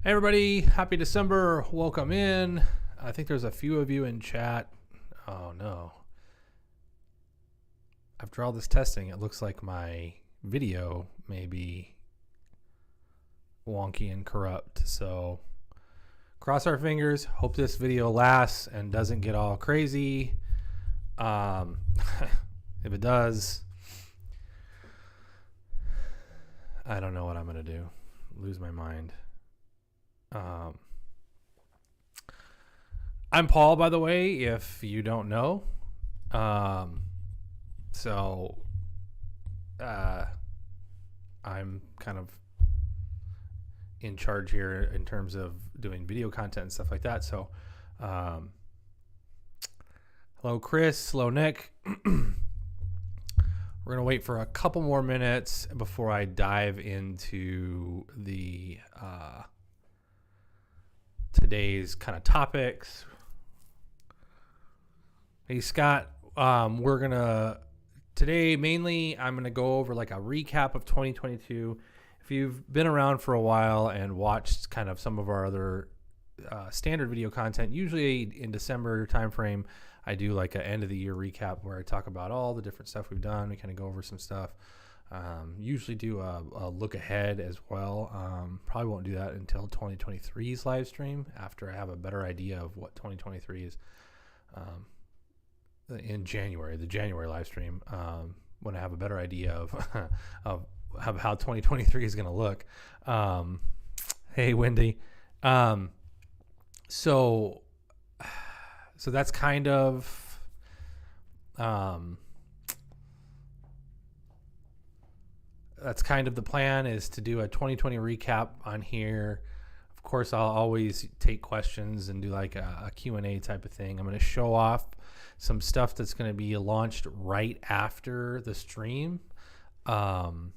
Hey everybody, happy December. Welcome in. I think there's a few of you in chat. Oh no. After all this testing, it looks like my video may be wonky and corrupt. So cross our fingers. Hope this video lasts and doesn't get all crazy. If it does, I don't know what I'm going to do. Lose my mind. I'm Paul, by the way, if you don't know. So I'm kind of in charge here in terms of doing video content and stuff like that. So hello, Chris. Hello, Nick. We're going to wait for a couple more minutes before I dive into the today's kind of topics. Hey, Scott, we're going to today mainly I'm going to go over like a recap of 2022. If you've been around for a while and watched kind of some of our other standard video content, usually in December timeframe, I do like an end of the year recap where I talk about all the different stuff we've done. We kind of go over some stuff. Usually do a look ahead as well. Probably won't do that until 2023's live stream after I have a better idea of what 2023 is in January, the January live stream, when I have a better idea of how 2023 is going to look. Hey, Wendy. So that's kind of the plan, is to do a 2020 recap on here. Of course, I'll always take questions and do like a Q&A type of thing. I'm going to show off some stuff that's going to be launched right after the stream. And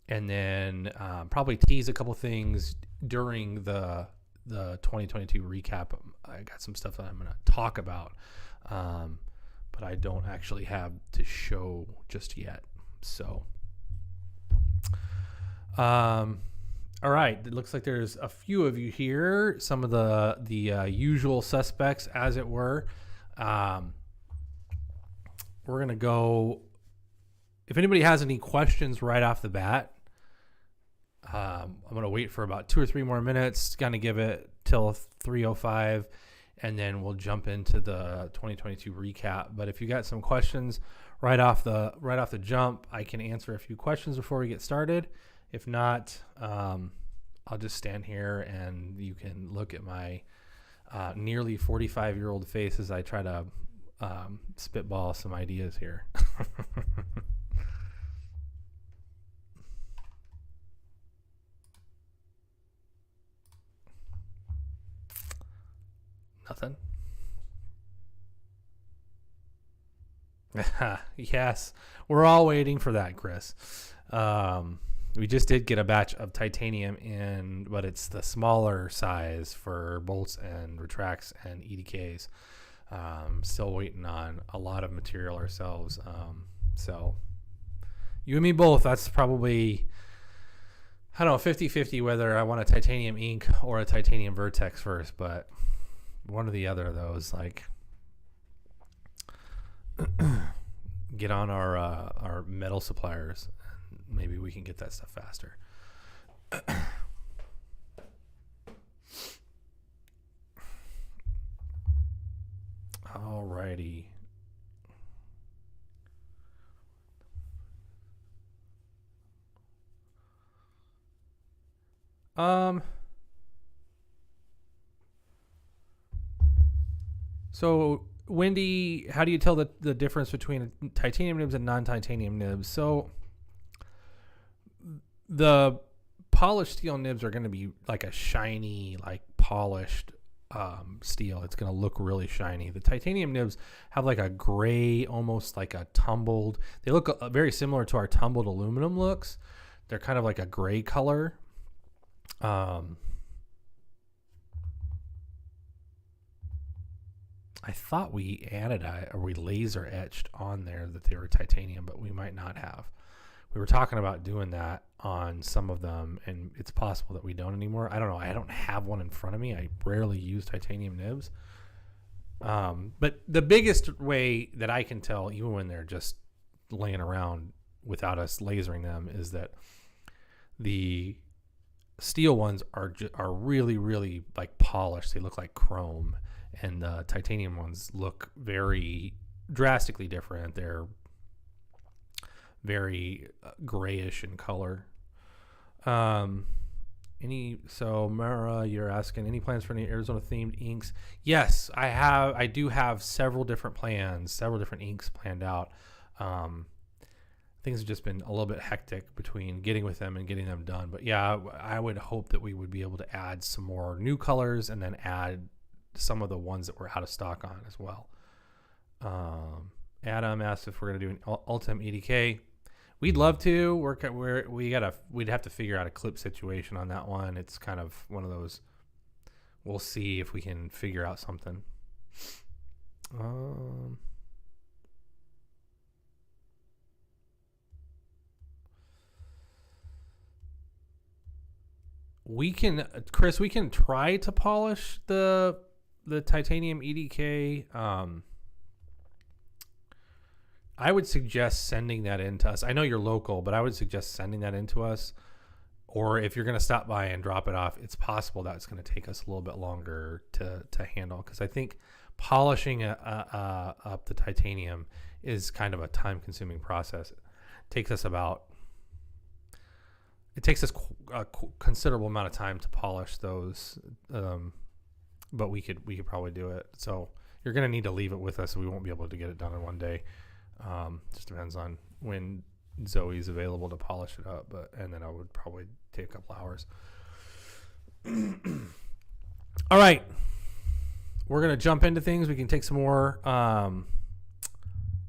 then probably tease a couple things during the 2022 recap. I got some stuff that I'm going to talk about, but I don't actually have to show just yet. So, all right. It looks like there's a few of you here. Some of the usual suspects, as it were. We're gonna go. If anybody has any questions right off the bat, I'm gonna wait for about 2 or 3 more minutes. Gonna give it till 3:05, and then we'll jump into the 2022 recap. But if you got some questions right off the jump, I can answer a few questions before we get started. If not, I'll just stand here and you can look at my nearly 45-year-old face as I try to spitball some ideas here. Nothing. Yes, we're all waiting for that, Chris. We just did get a batch of titanium in, but it's the smaller size for bolts and retracts and EDKs. Still waiting on a lot of material ourselves. So you and me both. That's probably, I don't know, 50-50 whether I want a titanium ink or a titanium vertex first, but one or the other of those, like, get on our metal suppliers. Maybe we can get that stuff faster. Alrighty. So Wendy, how do you tell the difference between titanium nibs and non-titanium nibs? So the polished steel nibs are going to be like a shiny, like polished steel. It's going to look really shiny. The titanium nibs have like a gray, almost like a tumbled. They look very similar to our tumbled aluminum looks. They're kind of like a gray color. I thought we anodized or we laser etched on there that they were titanium, but we might not have. We were talking about doing that. on some of them, and it's possible that we don't anymore. I don't know. I don't have one in front of me. I rarely use titanium nibs. But the biggest way that I can tell, even when they're just laying around without us lasering them, is that the steel ones are really, really like polished. They look like chrome, and the titanium ones look very drastically different. They're very grayish in color. So Mara, you're asking any plans for any Arizona themed inks? Yes, I do have several different plans, several different inks planned out. Things have just been a little bit hectic between getting with them and getting them done. But yeah, I would hope that we would be able to add some more new colors and then add some of the ones that we're out of stock on as well. Adam asked if we're going to do an Ultim 80K. We'd love to. We'd have to figure out a clip situation on that one. It's kind of one of those. We'll see if we can figure out something. Chris, we can try to polish the titanium EDK. I would suggest sending that in to us. I know you're local, but I would suggest sending that in to us. Or if you're going to stop by and drop it off, it's possible that it's going to take us a little bit longer to handle. Because I think polishing up the titanium is kind of a time-consuming process. It takes us a considerable amount of time to polish those, but we could probably do it. So you're going to need to leave it with us. So we won't be able to get it done in one day. Just depends on when Zoe's available to polish it up, and then I would probably take a couple hours. All right, we're gonna jump into things. We can take some more. We're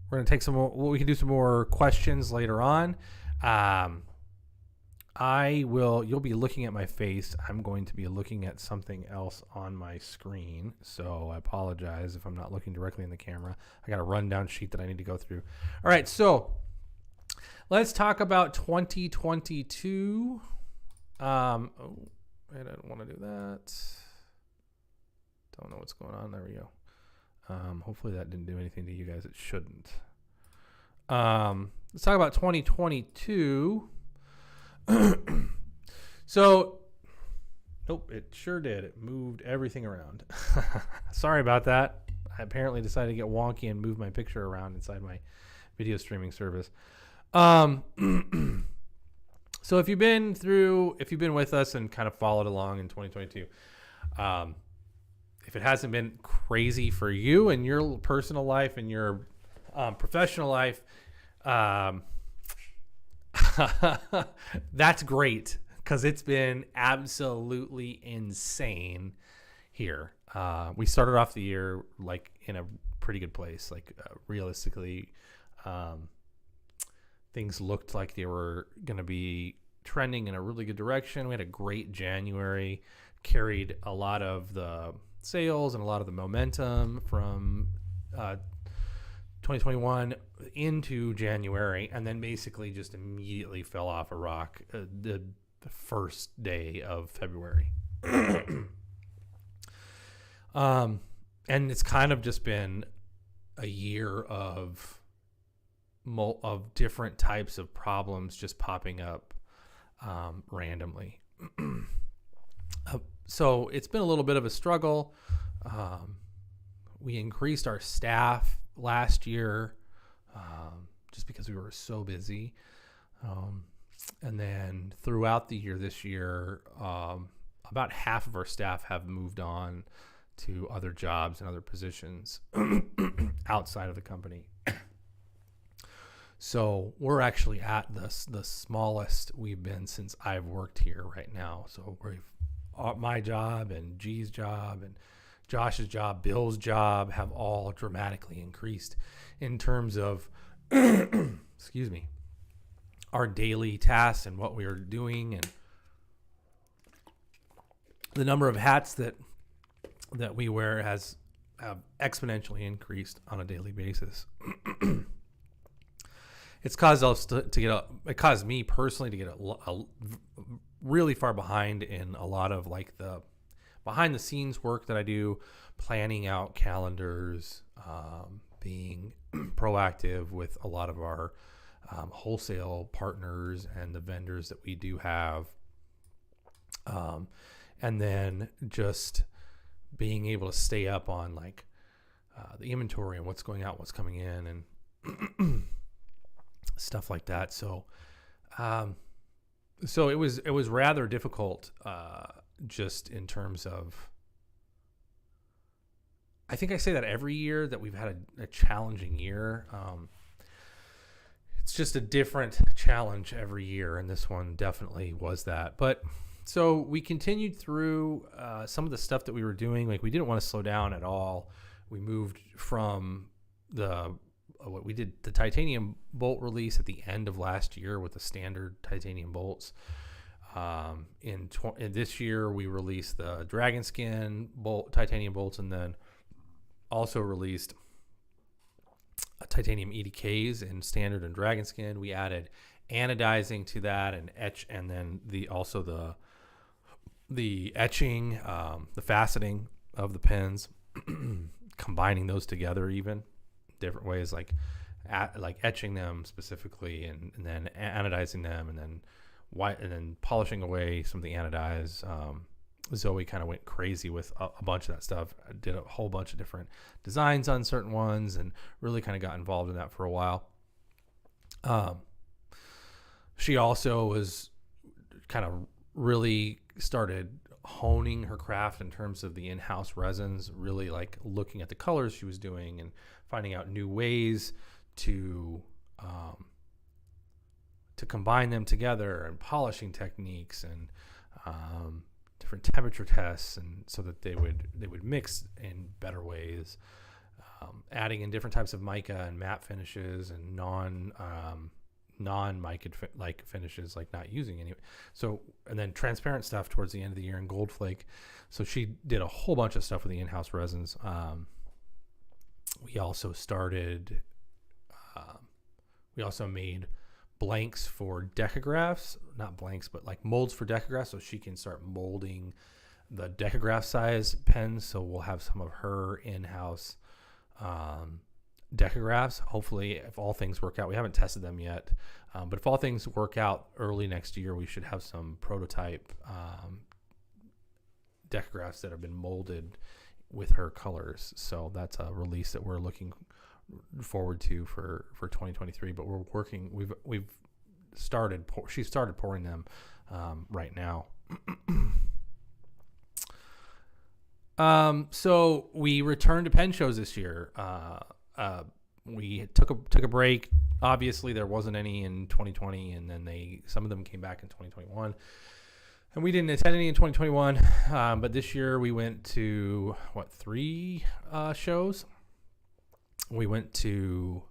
gonna take some more. We can do some more questions later on. You'll be looking at my face. I'm going to be looking at something else on my screen. So I apologize if I'm not looking directly in the camera. I got a rundown sheet that I need to go through. All right. So let's talk about 2022. I don't want to do that. Don't know what's going on. There we go. Hopefully that didn't do anything to you guys. It shouldn't. Let's talk about 2022. So, nope, it sure did. It moved everything around. Sorry about that. I apparently decided to get wonky and move my picture around inside my video streaming service. So if you've been with us and kind of followed along in 2022, if it hasn't been crazy for you in your personal life and your professional life, that's great, because it's been absolutely insane here. We started off the year like in a pretty good place. Like realistically, things looked like they were going to be trending in a really good direction. We had a great January, carried a lot of the sales and a lot of the momentum from 2021 into January, and then basically just immediately fell off a rock the first day of February. And it's kind of just been a year of different types of problems just popping up randomly. So it's been a little bit of a struggle. We increased our staff last year just because we were so busy. And then throughout the year this year, about half of our staff have moved on to other jobs and other positions outside of the company. So we're actually at the smallest we've been since I've worked here right now. So my job and G's job and Josh's job, Bill's job have all dramatically increased in terms of, excuse me, our daily tasks and what we are doing, and the number of hats that we wear have exponentially increased on a daily basis. it's caused us it caused me personally to get really far behind in a lot of like the behind the scenes work that I do, planning out calendars, being proactive with a lot of our wholesale partners and the vendors that we do have. And then just being able to stay up on like the inventory and what's going out, what's coming in, and stuff like that. So it was rather difficult, just in terms of, I think I say that every year that we've had a challenging year. It's just a different challenge every year, and this one definitely was that. But so we continued through some of the stuff that we were doing. Like, we didn't want to slow down at all. We moved from what we did, the titanium bolt release at the end of last year with the standard titanium bolts. In this year, we released the dragon skin titanium bolts, and then also released titanium EDKs in standard and dragon skin. We added anodizing to that and etch, and then the etching, the faceting of the pins, combining those together, even different ways, like etching them specifically, and then anodizing them, and then polishing away some of the anodized. Zoe kind of went crazy with a bunch of that stuff. I did a whole bunch of different designs on certain ones, and really kind of got involved in that for a while. She also was kind of really started honing her craft in terms of the in-house resins, really like looking at the colors she was doing and finding out new ways to combine them together, and polishing techniques, and different temperature tests, and so that they would mix in better ways, adding in different types of mica and matte finishes, and non-mica like finishes, like not using any. So, and then transparent stuff towards the end of the year in gold flake. So she did a whole bunch of stuff with the in-house resins. We also started. We also made blanks for decagraphs, not blanks, but like molds for decagraphs, so she can start molding the decograph size pens. So we'll have some of her in-house decagraphs. Hopefully, if all things work out, we haven't tested them yet, but if all things work out early next year, we should have some prototype decagraphs that have been molded with her colors. So that's a release that we're looking forward to for 2023, but we're working, we've started, she started pouring them right now. So we returned to pen shows this year. We took a break. Obviously there wasn't any in 2020, and then some of them came back in 2021, and we didn't attend any in 2021. But this year we went to 3 shows. We went to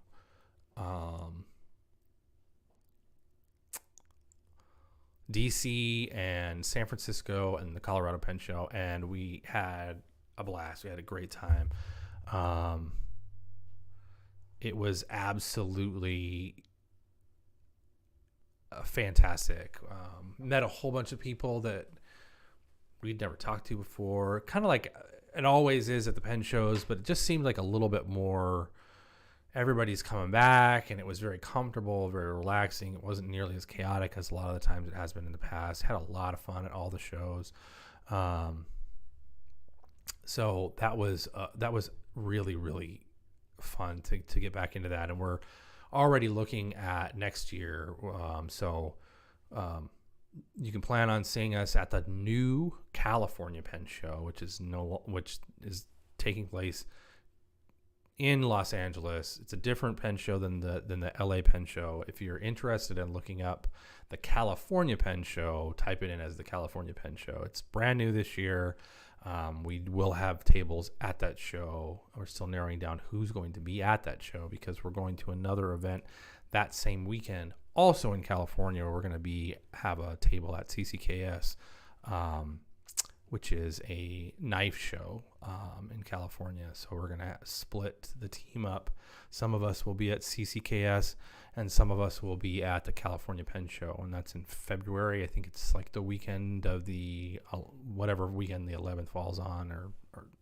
DC and San Francisco and the Colorado Pen Show, and we had a blast. We had a great time. It was absolutely fantastic. Met a whole bunch of people that we'd never talked to before, kind of like it always is at the pen shows, but it just seemed like a little bit more, everybody's coming back, and it was very comfortable, very relaxing. It wasn't nearly as chaotic as a lot of the times it has been in the past. Had a lot of fun at all the shows. So that was really, really fun to get back into that. And we're already looking at next year. You can plan on seeing us at the new California Pen Show, which is taking place in Los Angeles. It's a different pen show than the LA Pen Show. If you're interested in looking up the California Pen Show, type it in as the California Pen Show. It's brand new this year. We will have tables at that show. We're still narrowing down who's going to be at that show, because we're going to another event that same weekend, also in California, where we're going to have a table at CCKS, which is a knife show in California. So we're going to split the team up. Some of us will be at CCKS, and some of us will be at the California Pen Show, and that's in February. I think it's like the weekend of the whatever weekend the 11th falls on, or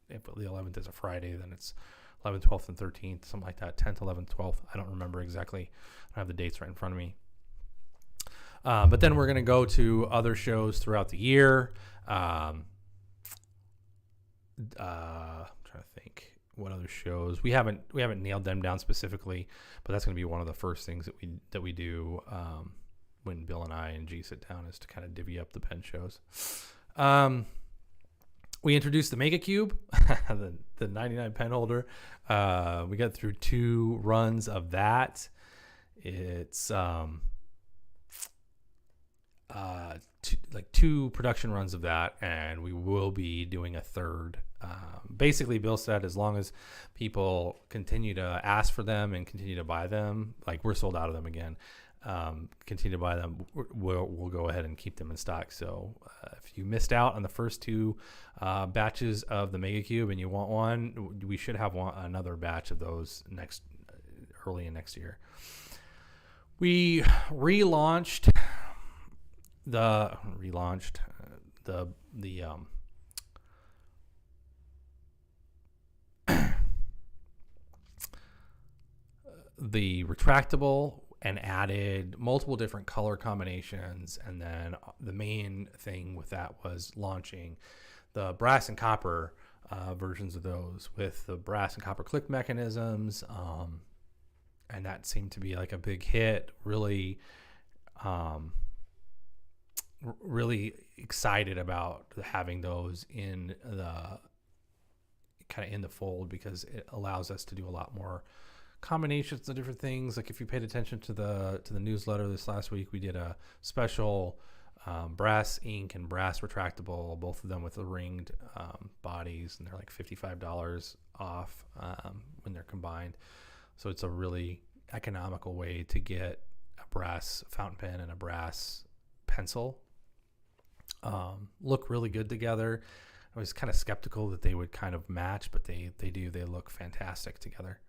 if the 11th is a Friday, then it's 11th, 12th, and 13th, something like that. 10th, 11th, 12th. I don't remember exactly. I don't have the dates right in front of me. But then we're going to go to other shows throughout the year. I'm trying to think what other shows we haven't nailed them down specifically, but that's going to be one of the first things that we do when Bill and I and G sit down, is to kind of divvy up the pen shows. We introduced the Mega Cube, the 99 pen holder. We got through 2 runs of that. It's two production runs of that, and we will be doing a third. Basically, Bill said as long as people continue to ask for them and continue to buy them, like we're sold out of them again, continue to buy them, we'll go ahead and keep them in stock. So if you missed out on the first 2 batches of the Mega Cube and you want one, we should have another batch of those early in next year. We relaunched the retractable, and added multiple different color combinations. And then the main thing with that was launching the brass and copper versions of those with the brass and copper click mechanisms. And that seemed to be like a big hit. Really excited about having those in the fold, because it allows us to do a lot more combinations of different things. Like if you paid attention to the newsletter this last week, we did a special brass ink and brass retractable, both of them with the ringed bodies, and they're like $55 off when they're combined. So it's a really economical way to get a brass fountain pen and a brass pencil look really good together. I was kind of skeptical that they would kind of match, but they do. They look fantastic together.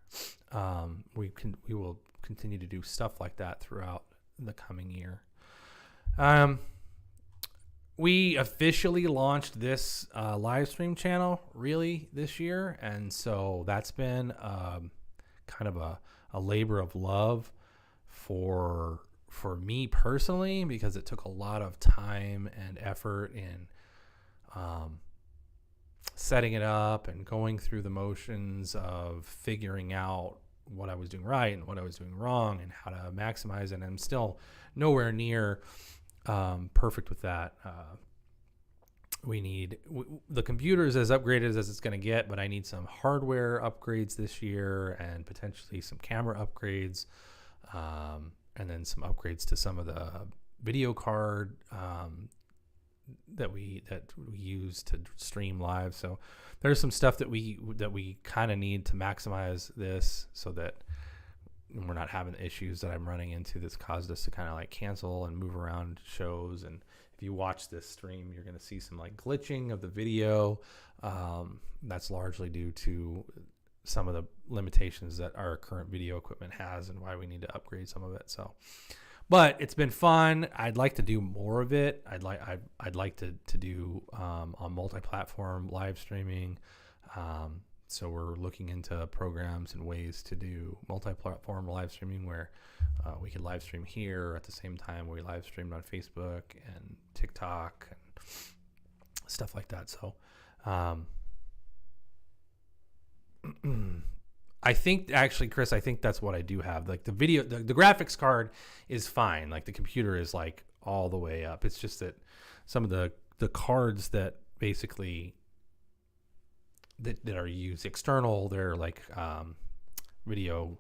We will continue to do stuff like that throughout the coming year. We officially launched this live stream channel really this year, and so that's been kind of a labor of love for me personally, because it took a lot of time and effort in setting it up and going through the motions of figuring out what I was doing right and what I was doing wrong and how to maximize it. And I'm still nowhere near perfect with that. The computer is as upgraded as it's going to get, but I need some hardware upgrades this year and potentially some camera upgrades, and then some upgrades to some of the video card that we use to stream live. So there's some stuff that we kind of need to maximize this, so that we're not having the issues that I'm running into that's caused us to kind of like cancel and move around shows. And if you watch this stream, you're going to see some like glitching of the video. That's largely due to some of the limitations that our current video equipment has, and why we need to upgrade some of it. So, but it's been fun. I'd like to do more of it. I'd like to do on multi-platform live streaming. So we're looking into programs and ways to do multi-platform live streaming, where we could live stream here at the same time we live streamed on Facebook and TikTok and stuff like that. So I think actually, Chris, I think that's what I do have. Like the video, the graphics card is fine. Like the computer is like all the way up. It's just that some of the cards that basically that are used external, they're like video,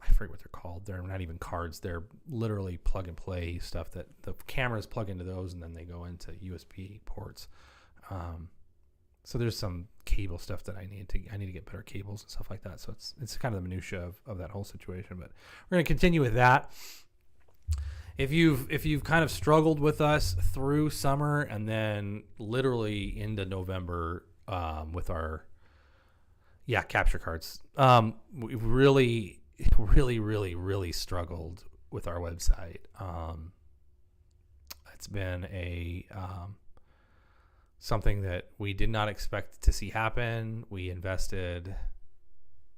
I forget what they're called. They're not even cards. They're literally plug and play stuff that the cameras plug into those, and then they go into USB ports. So there's some cable stuff that I need to get better cables and stuff like that. So it's kind of the minutia of that whole situation, but we're going to continue with that. if you've kind of struggled with us through summer and then literally into November with our capture cards, we really struggled with our website. It's been a something that we did not expect to see happen. We invested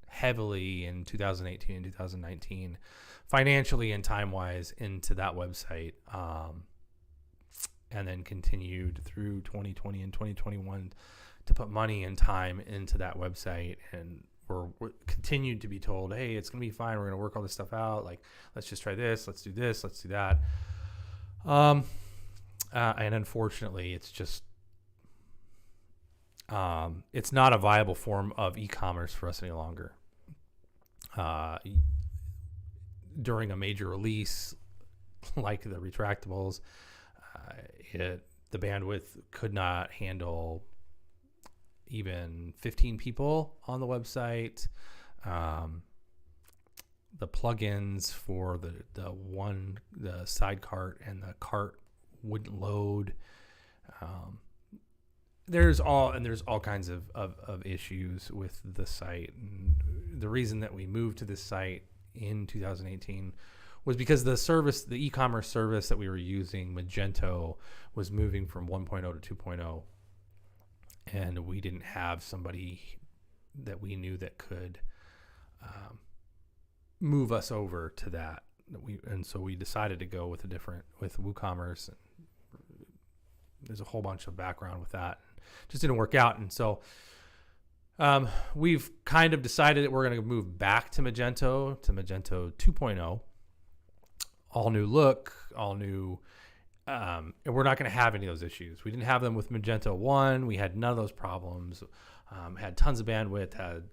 heavily in 2018 and 2019 financially and time-wise into that website, and then continued through 2020 and 2021 to put money and time into that website, and we're continued to be told, hey, it's going to be fine, we're going to work all this stuff out, like, let's just try this, let's do that. And unfortunately, it's just it's not a viable form of e-commerce for us any longer. During a major release like the retractables, the bandwidth could not handle even 15 people on the website. The plugins for the side cart and the cart wouldn't load. There's all kinds of issues with the site. And the reason that we moved to this site in 2018 was because the e-commerce service that we were using, Magento, was moving from 1.0 to 2.0, and we didn't have somebody that we knew that could move us over to that. And so we decided to go with WooCommerce. And there's a whole bunch of background with that. Just didn't work out, and so we've kind of decided that we're going to move back to Magento 2.0. All new look, all new, and we're not going to have any of those issues. We didn't have them with Magento 1. We had none of those problems. Had tons of bandwidth. Had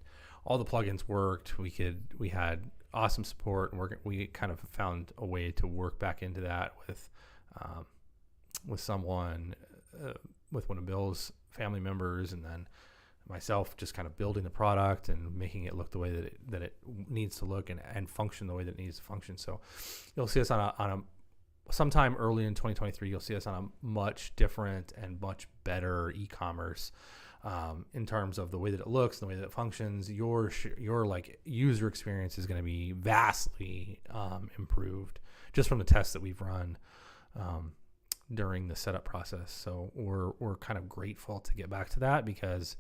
all the plugins worked. We had awesome support, and we kind of found a way to work back into that with someone, with one of Bill's family members, and then myself just kind of building the product and making it look the way that it needs to look and function the way that it needs to function. So you'll see us on a sometime early in 2023, you'll see us on a much different and much better e-commerce in terms of the way that it looks, the way that it functions. Your like user experience is going to be vastly improved just from the tests that we've run during the setup process. So we're kind of grateful to get back to that, because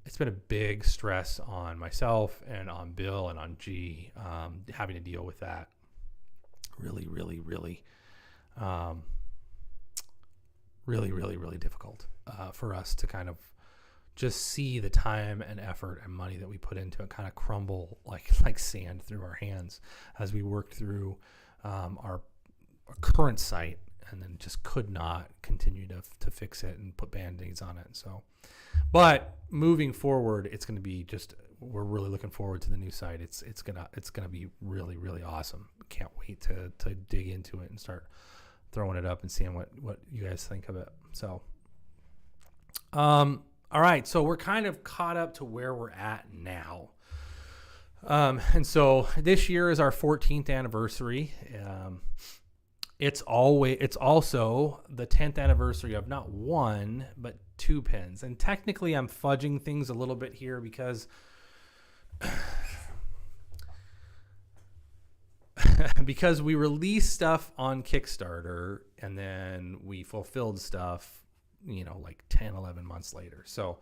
it's been a big stress on myself and on Bill and on G, having to deal with that. Really difficult for us to kind of just see the time and effort and money that we put into it kind of crumble like sand through our hands as we worked through our current site, and then just could not continue to fix it and put band-aids on it. So, but moving forward, it's going to be we're really looking forward to the new site. It's gonna be really awesome. Can't wait to dig into it and start throwing it up and seeing what you guys think of it. So, all right. So we're kind of caught up to where we're at now. And so this year is our 14th anniversary. It's also the 10th anniversary of not one, but 2 pins. And technically I'm fudging things a little bit here because we released stuff on Kickstarter and then we fulfilled stuff, like 10, 11 months later. So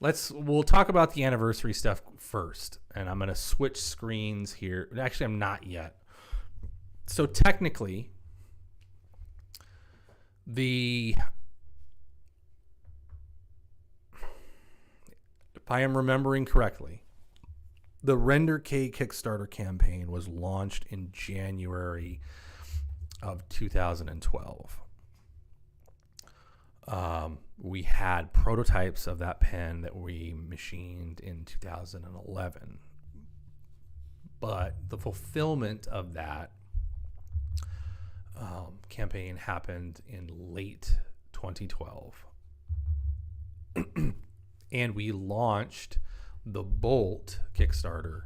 we'll talk about the anniversary stuff first. And I'm going to switch screens here. Actually, I'm not yet. So technically, if I am remembering correctly, the Render K Kickstarter campaign was launched in January of 2012. We had prototypes of that pen that we machined in 2011, but the fulfillment of that campaign happened in late 2012. And we launched the Bolt Kickstarter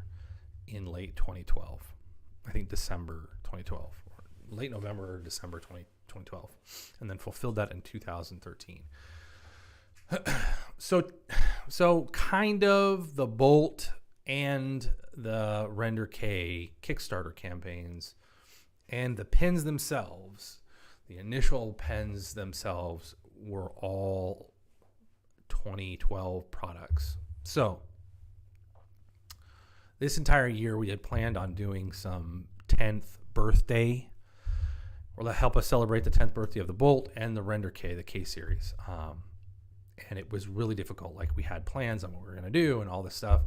in late 2012. I think December 2012. late November or December 2012, and then fulfilled that in 2013. So kind of the Bolt and the Render K Kickstarter campaigns and the pens themselves, the initial pens themselves, were all 2012 products. So this entire year we had planned on doing some 10th birthday, or to help us celebrate the 10th birthday of the Bolt and the Render K, the K series. And it was really difficult. Like, we had plans on what we were going to do and all this stuff.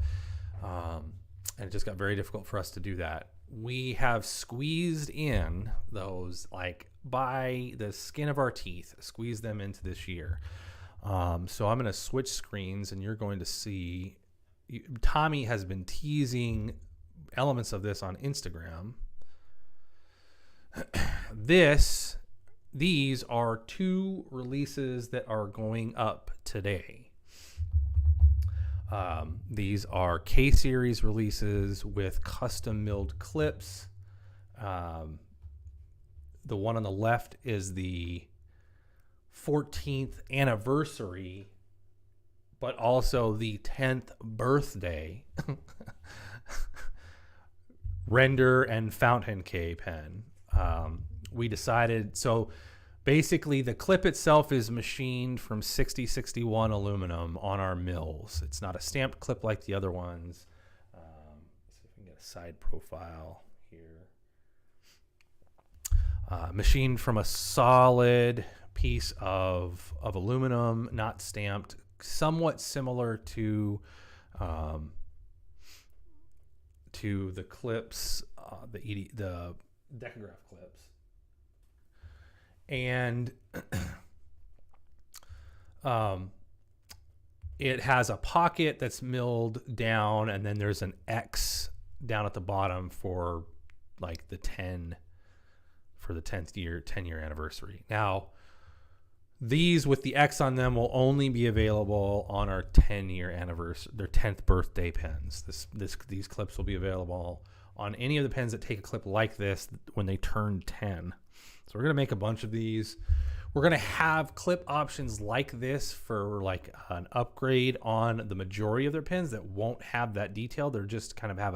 And it just got very difficult for us to do that. We have squeezed in those, like, by the skin of our teeth, squeezed them into this year. So I'm going to switch screens, and you're going to see, Tommy has been teasing elements of this on Instagram. These are two releases that are going up today. These are K-Series releases with custom milled clips. The one on the left is the 14th anniversary, but also the 10th birthday Render and Fountain K pen. We decided, so basically the clip itself is machined from 6061 aluminum on our mills. It's not a stamped clip like the other ones. Let's see if we can get a side profile here. Machined from a solid piece of aluminum, not stamped, somewhat similar to the clips, the Decograph clips. And it has a pocket that's milled down, and then there's an X down at the bottom for like the 10 for the 10th year, 10-year anniversary. Now, these with the X on them will only be available on our 10-year anniversary, their 10th birthday pens. These clips will be available on any of the pens that take a clip like this when they turn 10. So we're going to make a bunch of these. We're going to have clip options like this for like an upgrade on the majority of their pens that won't have that detail. They're just kind of have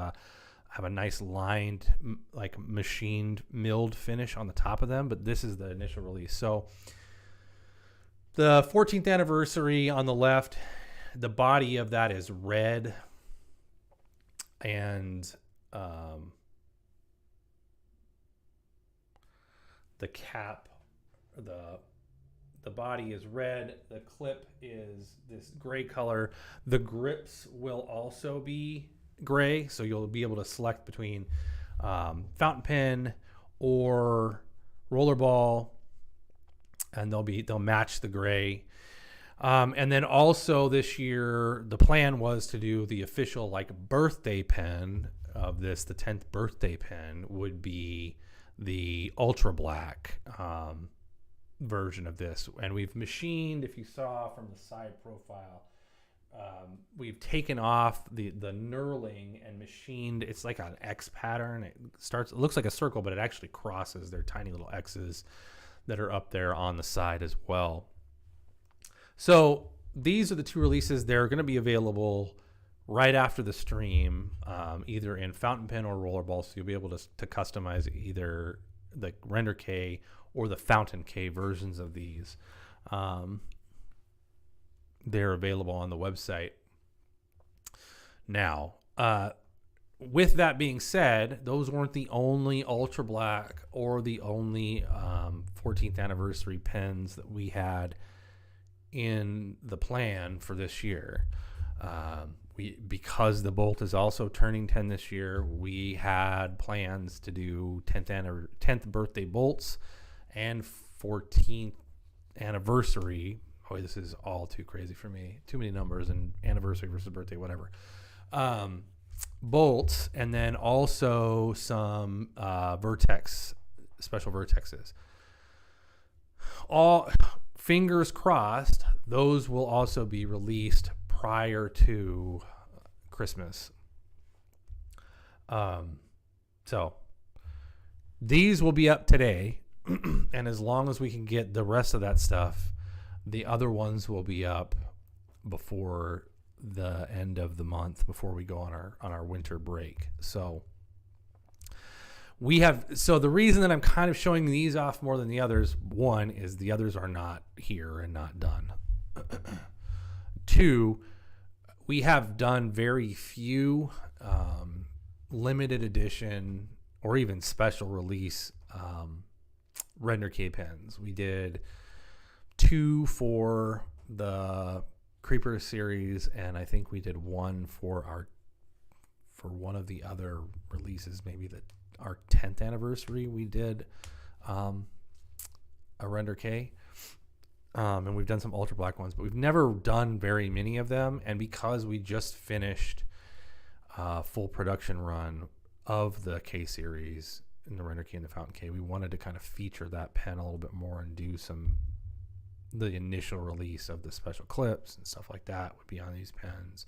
a nice lined, like machined, milled finish on the top of them. But this is the initial release. So the 14th anniversary on the left, the body of that is red, and the cap, the body is red. The clip is this gray color. The grips will also be gray, so you'll be able to select between fountain pen or rollerball, and they'll match the gray. And then also this year, the plan was to do the official like birthday pen of this. The 10th birthday pen would be the ultra black version of this. And we've machined, if you saw from the side profile, we've taken off the knurling and machined. It's like an X pattern. It looks like a circle, but it actually crosses. They're tiny little X's that are up there on the side as well. So these are the two releases. They're going to be available right after the stream, either in fountain pen or rollerball. So you'll be able to customize either the Render K or the Fountain K versions of these. They're available on the website now. With that being said, those weren't the only ultra black or the only 14th anniversary pens that we had in the plan for this year. Because the Bolt is also turning 10 this year, we had plans to do 10th birthday Bolts and 14th anniversary. Oh, this is all too crazy for me. Too many numbers, and anniversary versus birthday, whatever. Bolts, and then also some special vertexes. All fingers crossed, those will also be released prior to Christmas. So These will be up today, and as long as we can get the rest of that stuff, the other ones will be up before the end of the month, before we go on our winter break. So the reason that I'm kind of showing these off more than the others, one is the others are not here and not done. Two, we have done very few limited edition or even special release Render K pens. We did 2 for the Creeper series, and I think we did 1 for one of the other releases, maybe our 10th anniversary. We did a Render K, and we've done some ultra black ones, but we've never done very many of them. And because we just finished a full production run of the K series in the Render K and the Fountain K, we wanted to kind of feature that pen a little bit more and do the initial release of the special clips and stuff like that would be on these pens,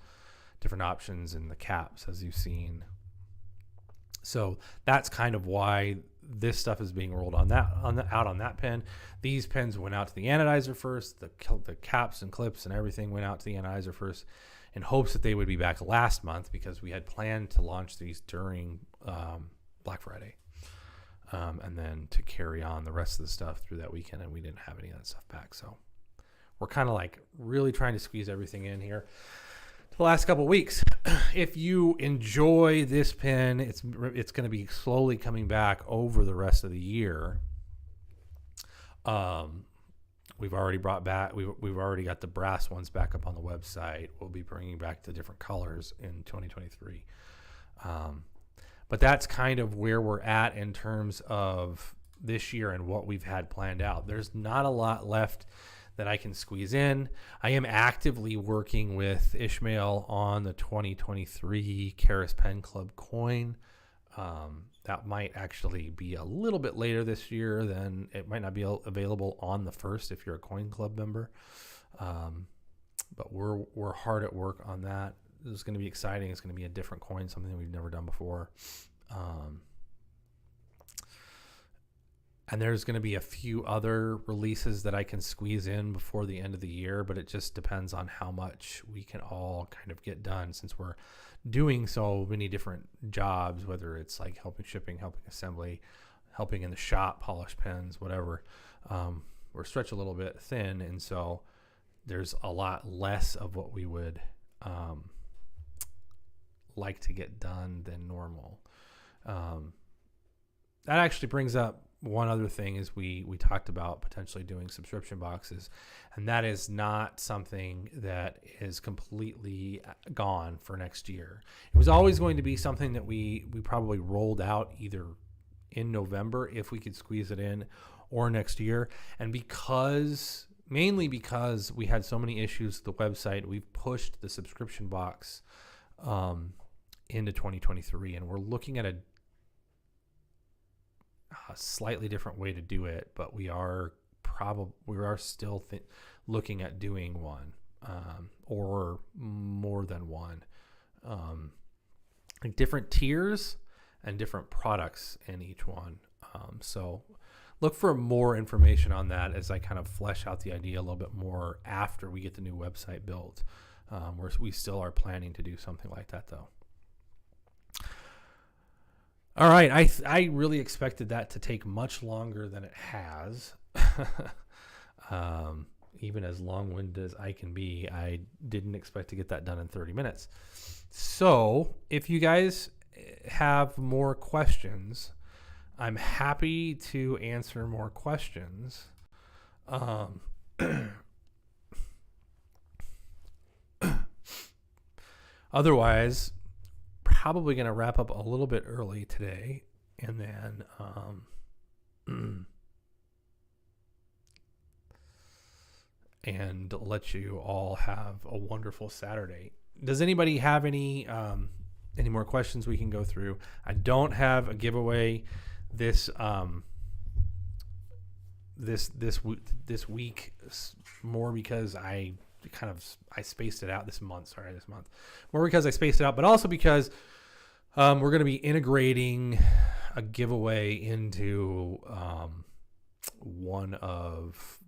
different options in the caps, as you've seen. So that's kind of why this stuff is being rolled out on that pen. These pens went out to the anodizer first. The caps and clips and everything went out to the anodizer first, in hopes that they would be back last month, because we had planned to launch these during Black Friday, and then to carry on the rest of the stuff through that weekend, and we didn't have any of that stuff back. So we're kind of like really trying to squeeze everything in here the last couple of weeks. If you enjoy this pen, it's going to be slowly coming back over the rest of the year. We've already brought back, we've already got the brass ones back up on the website. We'll be bringing back the different colors in 2023. But that's kind of where we're at in terms of this year and what we've had planned out. There's not a lot left that I can squeeze in. I am actively working with Ishmael on the 2023 Karas Pen Club coin. That might actually be a little bit later this year. Then it might not be available on the 1st if you're a coin club member. But we're hard at work on that. This is going to be exciting. It's going to be a different coin, something we've never done before. And there's going to be a few other releases that I can squeeze in before the end of the year, but it just depends on how much we can all kind of get done, since we're doing so many different jobs, whether it's like helping shipping, helping assembly, helping in the shop, polish pens, whatever. We're stretched a little bit thin, and so there's a lot less of what we would like to get done than normal. That actually brings up one other thing, is we talked about potentially doing subscription boxes, and that is not something that is completely gone for next year. It was always going to be something that we probably rolled out either in November, if we could squeeze it in, or next year. And mainly because we had so many issues with the website, we've pushed the subscription box into 2023, and we're looking at a slightly different way to do it, but we are still looking at doing one, or more than one, like different tiers and different products in each one. So look for more information on that as I kind of flesh out the idea a little bit more after we get the new website built. We still are planning to do something like that, though. All right, I really expected that to take much longer than it has. Even as long-winded as I can be, I didn't expect to get that done in 30 minutes. So if you guys have more questions, I'm happy to answer more questions. Otherwise, probably going to wrap up a little bit early today, and then and let you all have a wonderful Saturday. Does anybody have any more questions we can go through? I don't have a giveaway this week, more because I spaced it out this month, more because I spaced it out, but also because we're going to be integrating a giveaway into one of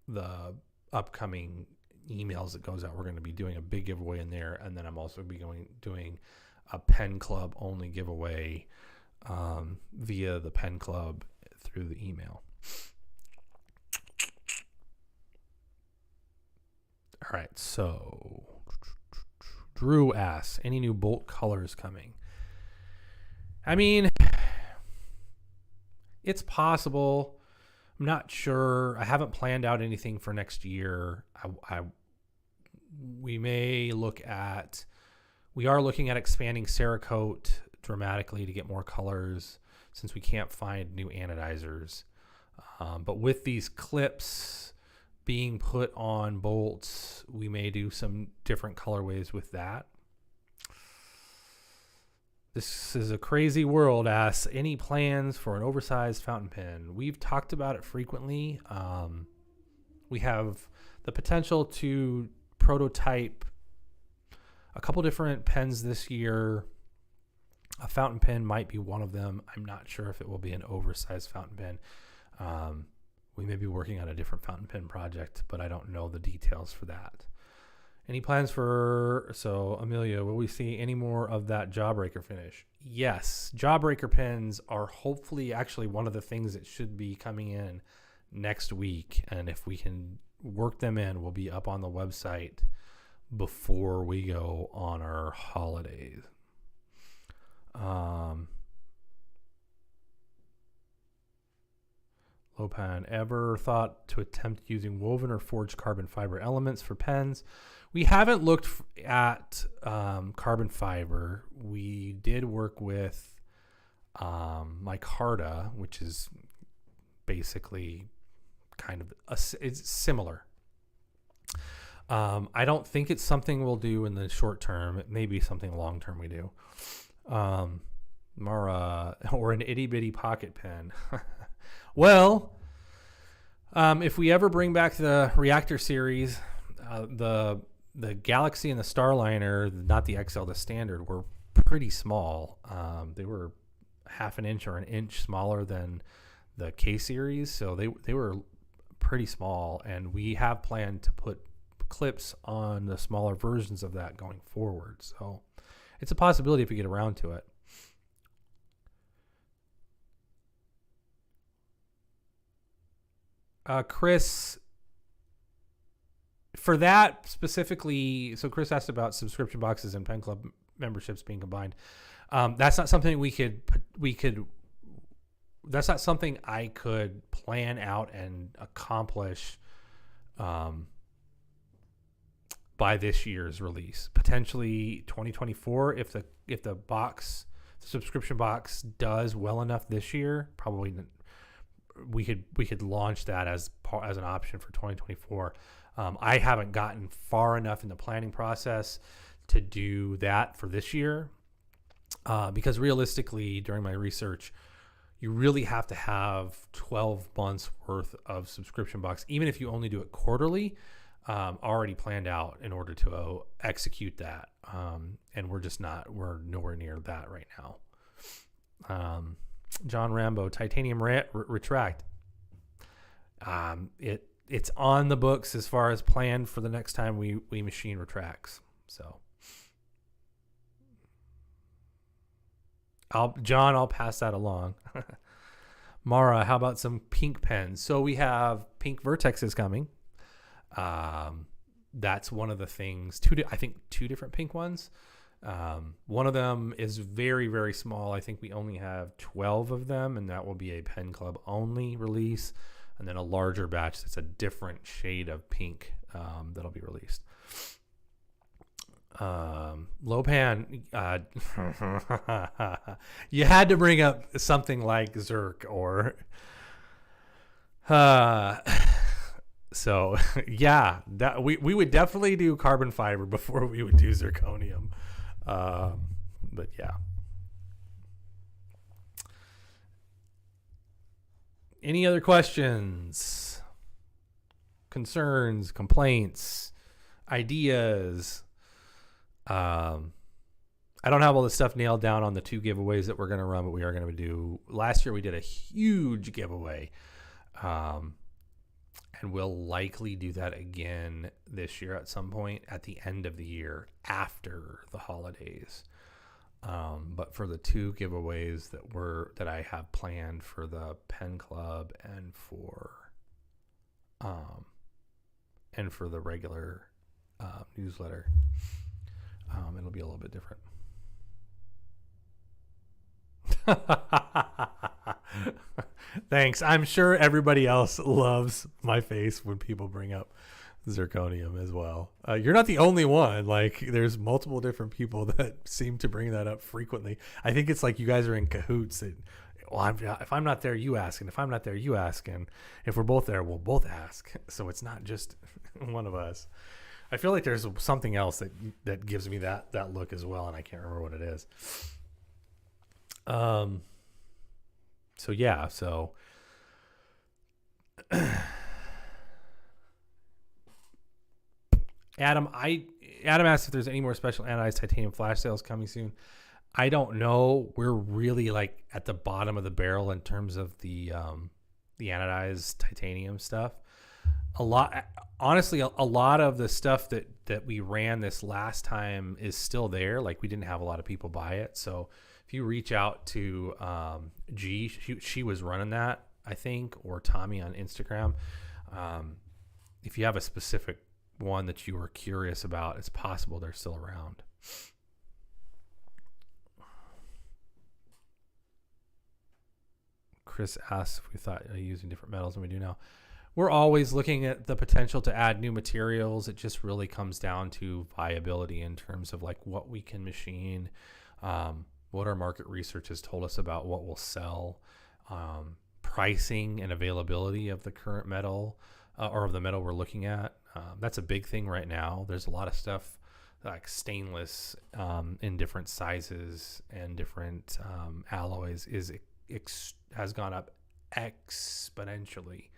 the upcoming emails that goes out. We're going to be doing a big giveaway in there, and then I'm also doing a pen club only giveaway via the pen club through the email. All right, so Drew asks, any new bolt colors coming? I mean, it's possible. I'm not sure. I haven't planned out anything for next year. We are looking at expanding Cerakote dramatically to get more colors since we can't find new anodizers. But with these clips being put on bolts, we may do some different colorways with that. This is a crazy world. Asks, any plans for an oversized fountain pen? We've talked about it frequently. We have the potential to prototype a couple different pens this year. A fountain pen might be one of them. I'm not sure if it will be an oversized fountain pen. We may be working on a different fountain pen project, but I don't know the details for that. Any plans so Amelia, will we see any more of that Jawbreaker finish? Yes, Jawbreaker pens are hopefully actually one of the things that should be coming in next week. And if we can work them in, we'll be up on the website before we go on our holidays. Lopan, ever thought to attempt using woven or forged carbon fiber elements for pens? We haven't looked at carbon fiber. We did work with micarta, which is basically kind of it's similar. I don't think it's something we'll do in the short term. It may be something long term we do. Mara, or an itty bitty pocket pen. Well, if we ever bring back the Reactor series, the Galaxy and the Starliner, not the XL, the standard, were pretty small. They were half an inch or an inch smaller than the K series, so they were pretty small. And we have planned to put clips on the smaller versions of that going forward. So it's a possibility if we get around to it. Chris, for that specifically, so Chris asked about subscription boxes and pen club memberships being combined. That's not something that's not something I could plan out and accomplish by this year's release. Potentially 2024, if the subscription box does well enough this year, probably we could launch that as an option for 2024. I haven't gotten far enough in the planning process to do that for this year, because realistically, during my research, you really have to have 12 months worth of subscription box, even if you only do it quarterly, already planned out in order to execute that. And we're nowhere near that right now. John Rambo, titanium retract. It's on the books as far as planned for the next time we machine retracts. So, I'll pass that along. Mara, how about some pink pens? So we have pink Vertexes coming. That's one of the things. I think two different pink ones. One of them is very, very small. I think we only have 12 of them, and that will be a pen club only release. And then a larger batch that's a different shade of pink that'll be released. Lopan, you had to bring up something like Zerk or so yeah, that we would definitely do carbon fiber before we would do zirconium. But yeah. Any other questions, concerns, complaints, ideas? I I don't have all the stuff nailed down on the 2 giveaways that we're going to run, but we are going to do. Last year we did a huge giveaway, and we'll likely do that again this year at some point at the end of the year after the holidays. But for the 2 giveaways that I have planned for the Pen Club and for the regular newsletter, it'll be a little bit different. Thanks. I'm sure everybody else loves my face when people bring up zirconium as well. You're not the only one. Like, there's multiple different people that seem to bring that up frequently. I think it's like you guys are in cahoots. If I'm not there, you ask, and if I'm not there, you ask, and if we're both there, we'll both ask. So it's not just one of us. I feel like there's something else that gives me that look as well, and I can't remember what it is. So yeah, so Adam asked if there's any more special anodized titanium flash sales coming soon. I don't know. We're really like at the bottom of the barrel in terms of the anodized titanium stuff. Honestly, a lot of the stuff that we ran this last time is still there. Like, we didn't have a lot of people buy it. So if you reach out to G, she was running that, I think, or Tommy on Instagram. If you have a specific one that you were curious about, it's possible they're still around. Chris asks if we thought using different metals than we do now. We're always looking at the potential to add new materials. It just really comes down to viability in terms of like what we can machine, what our market research has told us about what will sell, pricing and availability of the current metal or of the metal we're looking at. That's a big thing right now. There's a lot of stuff like stainless in different sizes and different alloys has gone up exponentially.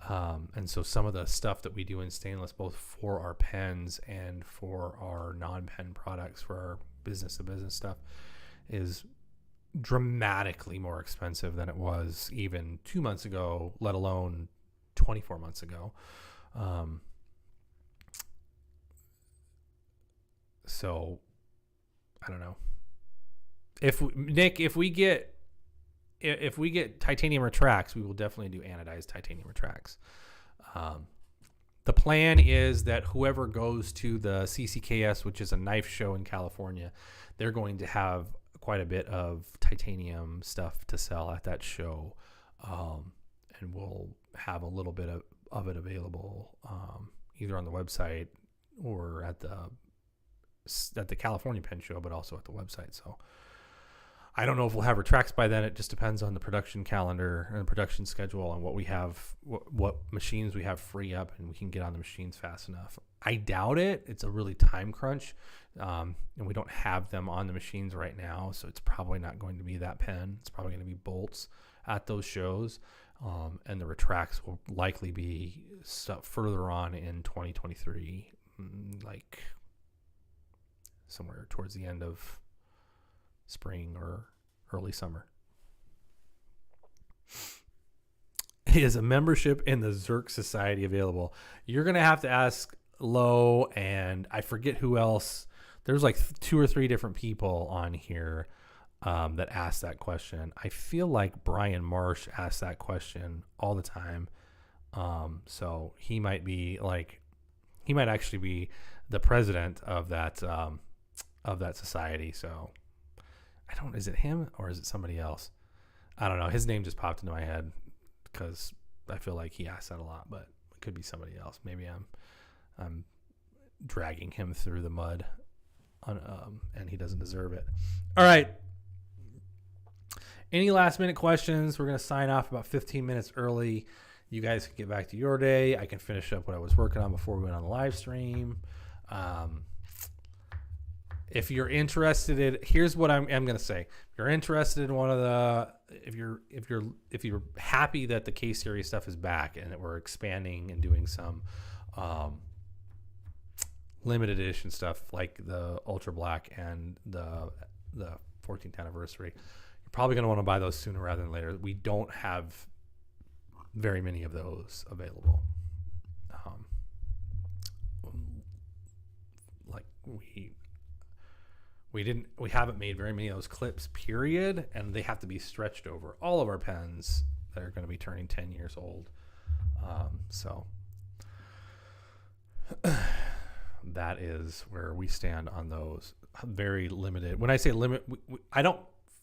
And so some of the stuff that we do in stainless, both for our pens and for our non-pen products, for our business-to-business stuff, is dramatically more expensive than it was even 2 months ago, let alone 24 months ago. So I don't know. If we get titanium retracts, we will definitely do anodized titanium retracts. The plan is that whoever goes to the CCKS, which is a knife show in California, they're going to have quite a bit of titanium stuff to sell at that show. And we'll have a little bit of it available either on the website or at the California Pen Show, but also at the website. So I don't know if we'll have retracts by then. It just depends on the production calendar and production schedule and what we have, what machines we have free up, and we can get on the machines fast enough. I doubt it. It's a really time crunch, and we don't have them on the machines right now, so it's probably not going to be that pen. It's probably going to be bolts at those shows, and the retracts will likely be further on in 2023, like somewhere towards the end of spring or early summer. Is a membership in the Zerk Society available? You're going to have to ask Lo, and I forget who else. There's like 2 or 3 different people on here that asked that question. I feel like Brian Marsh asks that question all the time. So he might actually be the president of that society. So is it him or is it somebody else? I don't know. His name just popped into my head because I feel like he asks that a lot, but it could be somebody else. Maybe I'm dragging him through the mud and he doesn't deserve it. All right. Any last minute questions? We're going to sign off about 15 minutes early. You guys can get back to your day. I can finish up what I was working on before we went on the live stream. If you're interested in, here's what I'm going to say. If you're interested in one of the, if you're happy that the K series stuff is back and that we're expanding and doing some limited edition stuff like the Ultra Black and the 14th anniversary, you're probably going to want to buy those sooner rather than later. We don't have very many of those available. Like we haven't made very many of those clips, period, and they have to be stretched over all of our pens that are going to be turning 10 years old. So that is where we stand on those. Very limited. When I say limit, I don't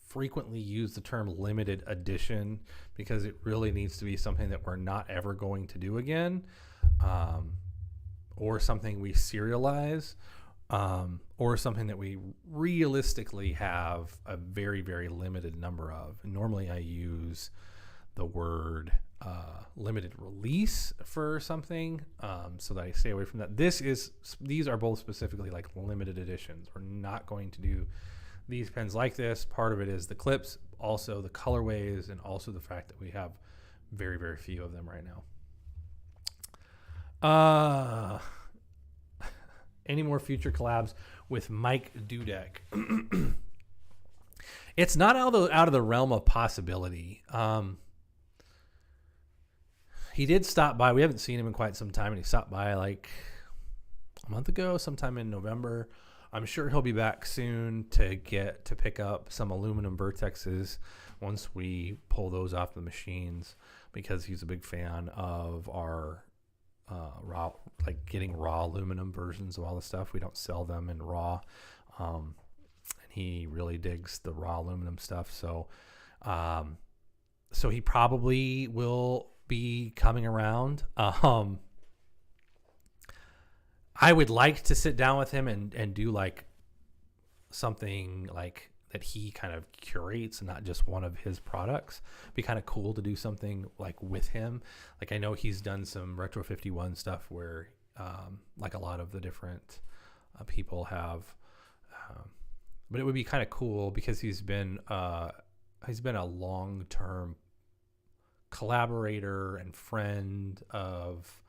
frequently use the term limited edition because it really needs to be something that we're not ever going to do again, or something we serialize, or something that we realistically have a very, very limited number of. Normally I use the word limited release for something, so that I stay away from that. These are both specifically like limited editions. We're not going to do these pens like this. Part of it is the clips, also the colorways, and also the fact that we have very, very few of them right now. Any more future collabs with Mike Dudek? It's not out of the realm of possibility. He did stop by. We haven't seen him in quite some time, and he stopped by like a month ago, sometime in November. I'm sure he'll be back soon to pick up some aluminum Vertexes once we pull those off the machines, because he's a big fan of our raw, like getting raw aluminum versions of all the stuff. We don't sell them in raw, and he really digs the raw aluminum stuff. So he probably will be coming around. I would like to sit down with him and do like something like that he kind of curates and not just one of his products. It'd be kind of cool to do something like with him. Like I know he's done some Retro 51 stuff where like a lot of the different people have, but it would be kind of cool because he's been a long-term collaborator and friend of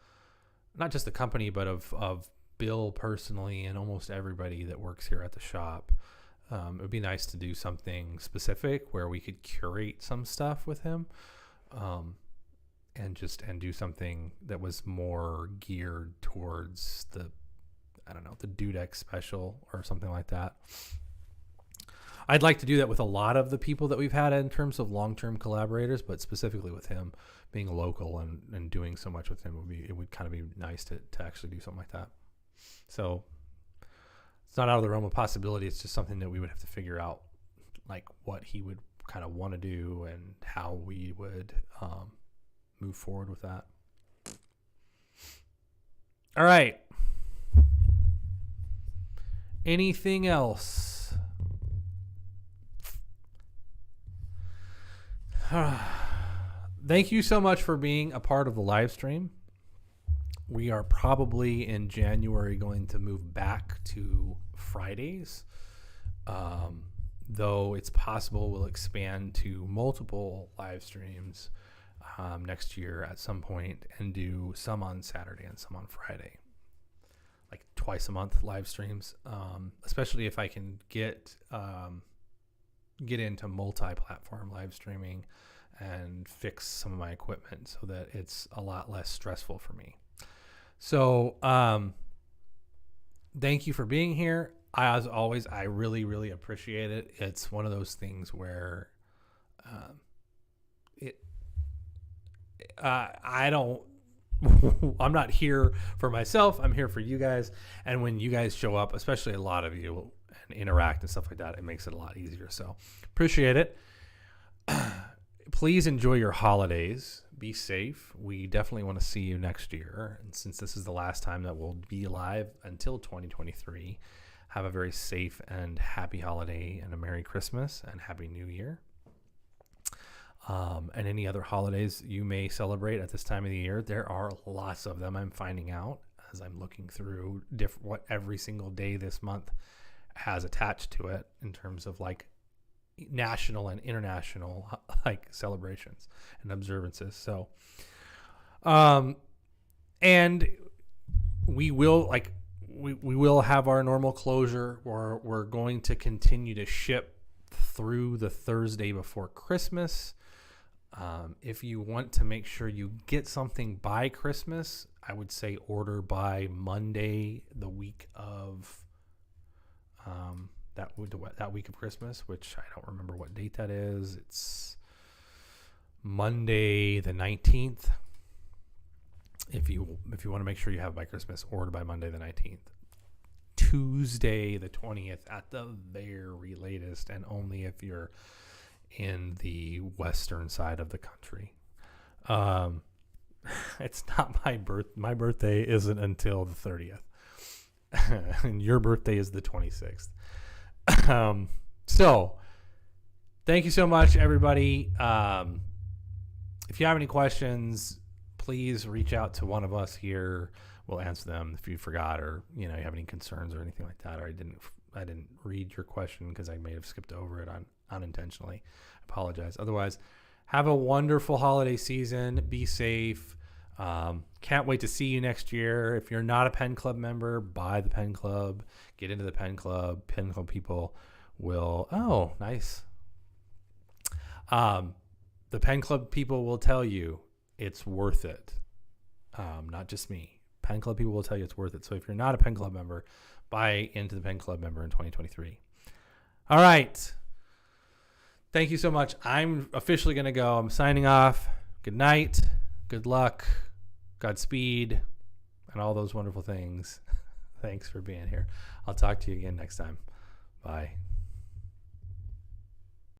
not just the company, but of Bill personally and almost everybody that works here at the shop. It would be nice to do something specific where we could curate some stuff with him, and do something that was more geared towards the Dudek special or something like that. I'd like to do that with a lot of the people that we've had in terms of long-term collaborators, but specifically with him being local and doing so much with him it would kind of be nice to actually do something like that. So it's not out of the realm of possibility. It's just something that we would have to figure out, like what he would kind of want to do and how we would move forward with that. All right. Anything else? Thank you so much for being a part of the live stream. We are probably in January going to move back to Fridays, though it's possible we'll expand to multiple live streams next year at some point and do some on Saturday and some on Friday, like twice a month live streams, especially if I can get into multi-platform live streaming and fix some of my equipment so that it's a lot less stressful for me. So thank you for being here. As always, I really, really appreciate it. It's one of those things where I'm not here for myself. I'm here for you guys. And when you guys show up, especially a lot of you, and interact and stuff like that, it makes it a lot easier. So appreciate it. Please enjoy your holidays. Be safe. We definitely want to see you next year. And since this is the last time that we'll be live until 2023, have a very safe and happy holiday and a Merry Christmas and Happy New Year. And any other holidays you may celebrate at this time of the year. There are lots of them, I'm finding out as I'm looking through what every single day this month has attached to it in terms of like national and international like celebrations and observances. So and we will, like, we will have our normal closure, or we're going to continue to ship through the Thursday before Christmas. If you want to make sure you get something by Christmas, I would say order by Monday, the week of that week of Christmas, which I don't remember what date that is. It's Monday the 19th. If you want to make sure you have it by Christmas, order by Monday the 19th. Tuesday the 20th at the very latest, and only if you're in the western side of the country. It's not my birthday isn't until the 30th. And your birthday is the 26th. So thank you so much, everybody. If you have any questions, please reach out to one of us here. We'll answer them if you forgot, or you have any concerns or anything like that, or I didn't read your question because I may have skipped over it unintentionally. I apologize. Otherwise, have a wonderful holiday season. Be safe. Can't wait to see you next year. If you're not a Pen Club member, buy the Pen Club. Get into the Pen Club. Pen Club people will. Oh, nice. The Pen Club people will tell you it's worth it. Not just me. Pen Club people will tell you it's worth it. So if you're not a Pen Club member, buy into the Pen Club member in 2023. All right. Thank you so much. I'm officially going to go. I'm signing off. Good night. Good luck. Godspeed. And all those wonderful things. Thanks for being here. I'll talk to you again next time. Bye.